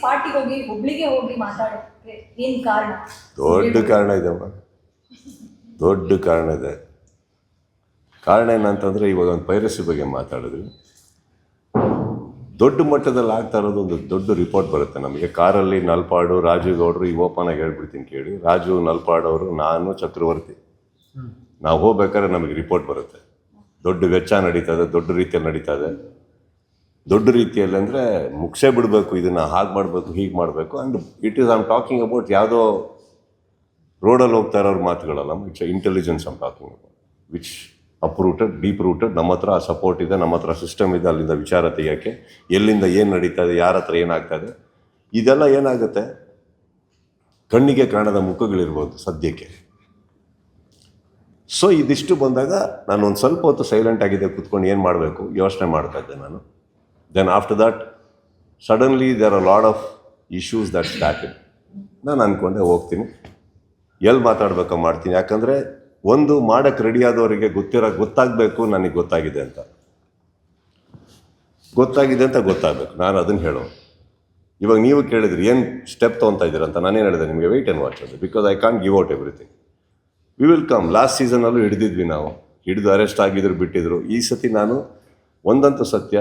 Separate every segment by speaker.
Speaker 1: ಪಾರ್ಟಿಗೆ ಹೋಗಿ ಹುಬ್ಳಿಗೆ ಹೋಗಿ ಮಾತಾಡೋಕ್ಕೆ ಏನು ಕಾರಣ?
Speaker 2: ದೊಡ್ಡ ಕಾರಣ ಇದೆಮ್ಮ, ದೊಡ್ಡ ಕಾರಣ ಇದೆ. ಕಾರಣ ಏನಂತಂದರೆ, ಇವಾಗ ಒಂದು ಪೈರಸಿ ಬಗ್ಗೆ ಮಾತಾಡಿದ್ವಿ. ದೊಡ್ಡ ಮಟ್ಟದಲ್ಲಿ ಆಗ್ತಾ ಇರೋದು ಒಂದು ದೊಡ್ಡ ರಿಪೋರ್ಟ್ ಬರುತ್ತೆ ನಮಗೆ. ಕಾರಲ್ಲಿ ನಲ್ಪಾಡು, ರಾಜು ಗೌಡರು, ಈ ಓಪನ್ ಆಗಿ ಹೇಳ್ಬಿಡ್ತೀನಿ ಕೇಳಿ. ರಾಜು, ನಲ್ಪಾಡು ಅವರು, ನಾನು, ಚಕ್ರವರ್ತಿ, ನಾವು ಹೋಗ್ಬೇಕಾದ್ರೆ ನಮಗೆ ರಿಪೋರ್ಟ್ ಬರುತ್ತೆ. ದೊಡ್ಡ ವೆಚ್ಚ ನಡೀತದೆ, ದೊಡ್ಡ ರೀತಿಯಲ್ಲಿ ನಡೀತದೆ. ದೊಡ್ಡ ರೀತಿಯಲ್ಲಿ ಅಂದರೆ ಮುಗಿಸೇ ಬಿಡಬೇಕು, ಇದನ್ನು ಹಾಗೆ ಮಾಡಬೇಕು, ಹೀಗೆ ಮಾಡಬೇಕು. And it is I'm talking about ಯಾವುದೋ ರೋಡಲ್ಲಿ ಹೋಗ್ತಾ ಇರೋರು ಮಾತುಗಳಲ್ಲ. It's intelligence I'm talking about, which uprooted, deep rooted. ನಮ್ಮ ಹತ್ರ ಸಪೋರ್ಟ್ ಇದೆ, ನಮ್ಮ ಹತ್ರ ಸಿಸ್ಟಮ್ ಇದೆ. ಅಲ್ಲಿಂದ ವಿಚಾರ ತೆಗಿಯೋಕ್ಕೆ ಎಲ್ಲಿಂದ ಏನು ನಡೀತಾ ಇದೆ, ಯಾರ ಹತ್ರ ಏನಾಗ್ತಾಯಿದೆ, ಇದೆಲ್ಲ ಏನಾಗುತ್ತೆ, ಕಣ್ಣಿಗೆ ಕಾಣದ ಮುಖಗಳಿರ್ಬೋದು ಸದ್ಯಕ್ಕೆ. ಸೊ ಇದಿಷ್ಟು ಬಂದಾಗ ನಾನು ಒಂದು ಸ್ವಲ್ಪ ಹೊತ್ತು ಸೈಲೆಂಟ್ ಆಗಿದೆ, ಕೂತ್ಕೊಂಡು ಏನು ಮಾಡಬೇಕು ಯೋಚನೆ ಮಾಡ್ತಾ ಇದ್ದೆ ನಾನು. Then after that suddenly there are load of issues that started. ನಾನು ಅಂದ್ಕೊಂಡೆ ಹೋಗ್ತೀನಿ, ಎಲ್ಲಿ ಮಾತಾಡಬೇಕೋ ಮಾಡ್ತೀನಿ. ಯಾಕಂದರೆ ಒಂದು ಮಾಡೋಕ್ಕೆ ರೆಡಿಯಾದವರಿಗೆ ಗೊತ್ತಾಗಬೇಕು ನನಗೆ ಗೊತ್ತಾಗಿದೆ ಅಂತ ಗೊತ್ತಾಗಬೇಕು. ನಾನು ಅದನ್ನು ಹೇಳೋ. ಇವಾಗ ನೀವು ಕೇಳಿದ್ರಿ ಏನು ಸ್ಟೆಪ್ ತೊಗೊತಾ ಇದ್ದೀರ ಅಂತ. ನಾನೇನು ಹೇಳಿದೆ ನಿಮಗೆ, ವೆಯ್ಟ್ ಆ್ಯಂಡ್ ವಾಚ್ ಅದು. Because I can't give out everything. We will come. Last ಸೀಸನಲ್ಲೂ ಹಿಡಿದಿದ್ವಿ ನಾವು, ಹಿಡಿದು ಅರೆಸ್ಟ್ ಆಗಿದ್ರು, ಬಿಟ್ಟಿದ್ರು. ಈ ಸತಿ ನಾನು ಒಂದಂತೂ ಸತ್ಯ,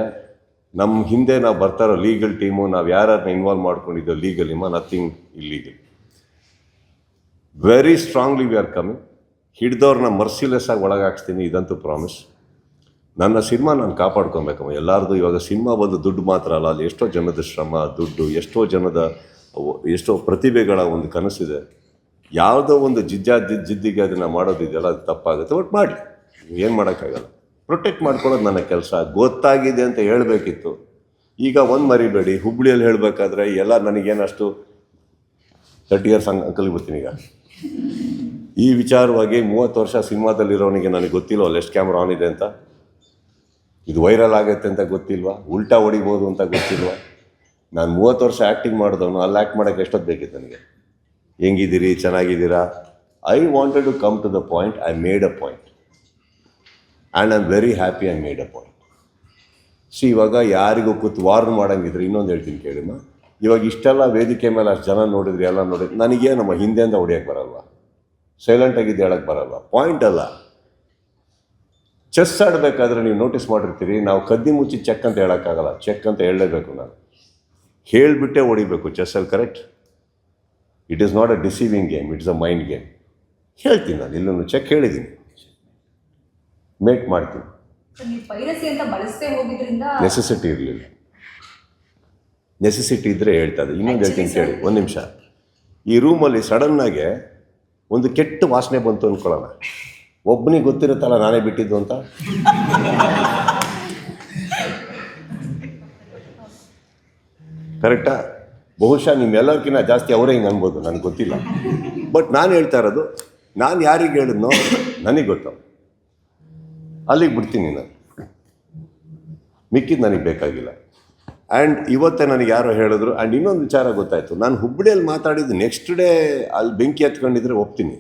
Speaker 2: ನಮ್ಮ ಹಿಂದೆ ನಾವು ಬರ್ತಾ ಇರೋ ಲೀಗಲ್ ಟೀಮು, ನಾವು ಯಾರನ್ನ ಇನ್ವಾಲ್ವ್ ಮಾಡ್ಕೊಂಡಿದ್ದೋ ಲೀಗಲಿಮ, nothing illegal. Very strongly we are coming. ಹಿಡ್ದವ್ರನ್ನ ಮರ್ಸಿಲೆಸ್ ಆಗಿ ಒಳಗಾಕ್ಸ್ತೀನಿ, ಇದಂತೂ ಪ್ರಾಮಿಸ್. ನನ್ನ ಸಿನಿಮಾ ನಾನು ಕಾಪಾಡ್ಕೊಬೇಕಮ್ಮ. ಎಲ್ಲರದು ಇವಾಗ ಸಿನಿಮಾ ಬಂದು ದುಡ್ಡು ಮಾತ್ರ ಅಲ್ಲ, ಅಲ್ಲಿ ಎಷ್ಟೋ ಜನದ ಶ್ರಮ, ದುಡ್ಡು, ಎಷ್ಟೋ ಪ್ರತಿಭೆಗಳ ಒಂದು ಕನಸಿದೆ. ಯಾವುದೋ ಒಂದು ಜಿದ್ದಿಗೆ ಅದನ್ನು ಮಾಡೋದಿದೆಯಲ್ಲ, ಅದು ತಪ್ಪಾಗುತ್ತೆ. ಬಟ್ ಮಾಡಿ, ಏನು ಮಾಡೋಕ್ಕಾಗಲ್ಲ. ಪ್ರೊಟೆಕ್ಟ್ ಮಾಡ್ಕೊಳ್ಳೋದು ನನ್ನ ಕೆಲಸ. ಗೊತ್ತಾಗಿದೆ ಅಂತ ಹೇಳಬೇಕಿತ್ತು. ಈಗ ಒಂದು ಮರಿಬೇಡಿ, ಹುಬ್ಳಿಯಲ್ಲಿ ಹೇಳಬೇಕಾದ್ರೆ ಎಲ್ಲ ನನಗೇನಷ್ಟು 30 ಇಯರ್ಸ್ ಅಂಕಲ್ಗೆ ಬರ್ತೀನಿ. ಈಗ ಈ ವಿಚಾರವಾಗಿ 30 ವರ್ಷ ಸಿನಿಮಾದಲ್ಲಿರೋನಿಗೆ ನನಗೆ ಗೊತ್ತಿಲ್ವ ಅಲ್ಲಿ ಎಷ್ಟು ಕ್ಯಾಮ್ರಾ ಆನ್ ಇದೆ ಅಂತ, ಇದು ವೈರಲ್ ಆಗುತ್ತೆ ಅಂತ ಗೊತ್ತಿಲ್ವಾ, ಉಲ್ಟಾ ಹೊಡಿಬೋದು ಅಂತ ಗೊತ್ತಿಲ್ವಾ. ನಾನು 30 ವರ್ಷ ಆ್ಯಕ್ಟಿಂಗ್ ಮಾಡಿದವನು, ಅಲ್ಲಿ ಆ್ಯಕ್ಟ್ ಮಾಡೋಕ್ಕೆ ಎಷ್ಟೊತ್ತು ಬೇಕಿತ್ತು ನನಗೆ. ಹೆಂಗಿದ್ದೀರಿ, ಚೆನ್ನಾಗಿದ್ದೀರಾ? I wanted to come to the point. I made a point and I am very happy I made a point. ಇವಾಗ ಯಾರಿಗೂ ಕೂತು ವಾರ್ನ್ ಮಾಡೋಂಗಿದ್ರೆ ಇನ್ನೊಂದು ಹೇಳ್ತೀನಿ ಕೇಳಿಮ್ಮ. ಇವಾಗ ಇಷ್ಟೆಲ್ಲ ವೇದಿಕೆ ಮೇಲೆ ಅಷ್ಟು ಜನ ನೋಡಿದ್ರಿ, ಎಲ್ಲ ನೋಡಿದ್ರಿ, ನನಗೇನಮ್ಮ ಹಿಂದೆಯಿಂದ ಹೊಡಿಯೋಕ್ಕೆ ಬರಲ್ವ, ಸೈಲೆಂಟಾಗಿದ್ದು ಹೇಳೋಕ್ಕೆ ಬರಲ್ವ? ಪಾಯಿಂಟ್ ಅಲ್ಲ. ಚೆಸ್ ಆಡಬೇಕಾದ್ರೆ ನೀವು ನೋಟಿಸ್ ಮಾಡಿರ್ತೀರಿ, ನಾವು ಕದ್ದಿ ಮುಚ್ಚಿ ಚೆಕ್ ಅಂತ ಹೇಳೋಕ್ಕಾಗಲ್ಲ. ಚೆಕ್ ಅಂತ ಹೇಳಲೇಬೇಕು. ನಾನು ಹೇಳಿಬಿಟ್ಟೆ ಹೊಡಿಬೇಕು ಚೆಸ್ಸಲ್ಲಿ, correct? It is not a deceiving game, it's a mind game. ಹೇಳ್ತೀನಿ ನಾನು, ಇಲ್ಲೊಂದು ಚೆಕ್ ಹೇಳಿದ್ದೀನಿ, ಮೇಕ್ ಮಾಡ್ತೀನಿ. ನೆಸೆಸಿಟಿ ಇರಲಿಲ್ಲ. ನೆಸೆಸಿಟಿ ಇದ್ದರೆ ಹೇಳ್ತಾ ಇದೆ. ಇನ್ನೊಂದು ಹೇಳ್ತೀನಿ ಕೇಳಿ, ಒಂದು ನಿಮಿಷ. ಈ ರೂಮಲ್ಲಿ ಸಡನ್ನಾಗೆ ಒಂದು ಕೆಟ್ಟ ವಾಸನೆ ಬಂತು ಅಂದ್ಕೊಳ್ಳೋಣ. ಒಬ್ಬನಿಗೆ ಗೊತ್ತಿರುತ್ತಲ್ಲ ನಾನೇ ಬಿಟ್ಟಿದ್ದು ಅಂತ. ಕರೆಕ್ಟಾ? ಬಹುಶಃ ನಿಮ್ಮೆಲ್ಲರಿಗಿಂತ ಜಾಸ್ತಿ ಅವರೇ ಹಿಂಗೆ ಅನ್ಬೋದು, ನನಗೆ ಗೊತ್ತಿಲ್ಲ. ಬಟ್ ನಾನು ಹೇಳ್ತಾ ಇರೋದು, ನಾನು ಯಾರಿಗೆ ಹೇಳಿದ್ನೋ ನನಗೆ ಗೊತ್ತು. ಅಲ್ಲಿಗೆ ಬಿಡ್ತೀನಿ ನಾನು, ಮಿಕ್ಕಿದ್ದು ನನಗೆ ಬೇಕಾಗಿಲ್ಲ. ಆ್ಯಂಡ್ ಇವತ್ತೇ ನನಗೆ ಯಾರೋ ಹೇಳಿದ್ರು. ಆ್ಯಂಡ್ ಇನ್ನೊಂದು ವಿಚಾರ ಗೊತ್ತಾಯಿತು, ನಾನು ಹುಬ್ಬಳ್ಳಿಯಲ್ಲಿ ಮಾತಾಡಿದ್ದು ನೆಕ್ಸ್ಟ್ ಡೇ ಅಲ್ಲಿ ಬೆಂಕಿ ಹತ್ಕೊಂಡಿದ್ರೆ ಒಪ್ತೀನಿ,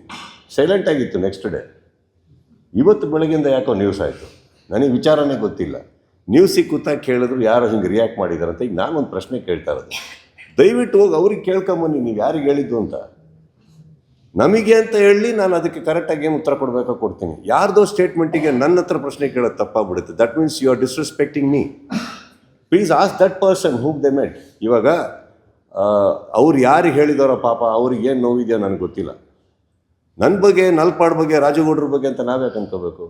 Speaker 2: ಸೈಲೆಂಟಾಗಿತ್ತು ನೆಕ್ಸ್ಟ್ ಡೇ. ಇವತ್ತು ಬೆಳಗ್ಗೆಯಿಂದ ಯಾಕೋ ನ್ಯೂಸ್ ಆಯಿತು, ನನಗೆ ವಿಚಾರನೇ ಗೊತ್ತಿಲ್ಲ. ನ್ಯೂಸಿಗೆ ಕೂತಾಗಿ ಕೇಳಿದ್ರು ಯಾರೋ ಹಿಂಗೆ ರಿಯಾಕ್ಟ್ ಮಾಡಿದಾರಂತ. ಈಗ ನಾನೊಂದು ಪ್ರಶ್ನೆ ಕೇಳ್ತಾ ಇರೋದು, ದಯವಿಟ್ಟು ಹೋಗಿ ಅವ್ರಿಗೆ ಕೇಳ್ಕೊಂಬನ್ನಿ, ನೀವು ಯಾರಿಗೆ ಹೇಳಿದ್ದು ಅಂತ. ನಮಗೆ ಅಂತ ಹೇಳಿ ನಾನು ಅದಕ್ಕೆ ಕರೆಕ್ಟಾಗಿ ಏನು ಉತ್ತರ ಕೊಡಬೇಕೋ ಕೊಡ್ತೀನಿ. ಯಾರ್ದೋ ಸ್ಟೇಟ್ಮೆಂಟಿಗೆ ನನ್ನ ಹತ್ರ ಪ್ರಶ್ನೆ ಕೇಳೋದು ತಪ್ಪಾಗ್ಬಿಡುತ್ತೆ. That means you are disrespecting me. Please ask that person whom they met. ಇವಾಗ ಅವ್ರು ಯಾರಿಗೆ ಹೇಳಿದಾರೋ ಪಾಪ, ಅವ್ರಿಗೆ ಏನು ನೋವಿದೆಯೋ ನನಗೆ ಗೊತ್ತಿಲ್ಲ. ನನ್ನ ಬಗ್ಗೆ, ನಲ್ಪಾಡ್ ಬಗ್ಗೆ, ರಾಜಗೌಡ್ರ ಬಗ್ಗೆ ಅಂತ ನಾವ್ಯಾಕೆ ಅನ್ಕೋಬೇಕು?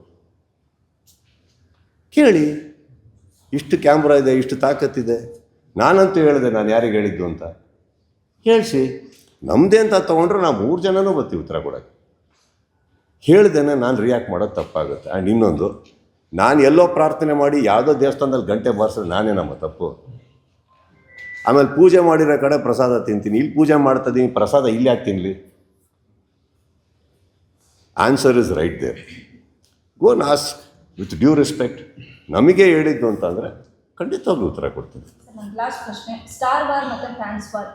Speaker 2: ಕೇಳಿ, ಇಷ್ಟು ಕ್ಯಾಮ್ರಾ ಇದೆ, ಇಷ್ಟು ತಾಕತ್ತಿದೆ. ನಾನಂತೂ ಹೇಳಿದೆ ನಾನು ಯಾರಿಗೆ ಹೇಳಿದ್ದು ಅಂತ. ಹೇಳಿಸಿ, ನಮ್ಮದೇ ಅಂತ ತೊಗೊಂಡ್ರೆ ನಾವು 3 ಜನನೂ ಬರ್ತೀವಿ ಉತ್ತರ ಕೊಡೋಕ್ಕೆ. ಹೇಳ್ದೇನೆ ನಾನು ರಿಯಾಕ್ಟ್ ಮಾಡೋದು ತಪ್ಪಾಗುತ್ತೆ. ಆ್ಯಂಡ್ ಇನ್ನೊಂದು, ನಾನು ಎಲ್ಲೋ ಪ್ರಾರ್ಥನೆ ಮಾಡಿ ಯಾವುದೋ ದೇವಸ್ಥಾನದಲ್ಲಿ ಗಂಟೆ ಬಾರಿಸಿದ್ರೆ ನಾನೇ ನಮ್ಮ ತಪ್ಪು. ಆಮೇಲೆ ಪೂಜೆ ಮಾಡಿರೋ ಕಡೆ ಪ್ರಸಾದ ತಿಂತೀನಿ, ಇಲ್ಲಿ ಪೂಜೆ ಮಾಡ್ತಿದ್ದೀನಿ, ಪ್ರಸಾದ ಇಲ್ಲಿ ಯಾಕೆ ತಿನ್ನಲಿ? Answer is right there. Go and ask with due respect. ನಮಗೆ ಹೇಳಿದ್ದು ಅಂತಂದರೆ ಖಂಡಿತವಾಗ್ಲೂ ಉತ್ತರ ಕೊಡ್ತೀನಿ.
Speaker 1: ಲಾಸ್ಟ್ ಪ್ರಶ್ನೆ, ಸ್ಟಾರ್ ವಾರ್ ಮತ್ತು ಫ್ಯಾನ್ಸ್ ವಾರ್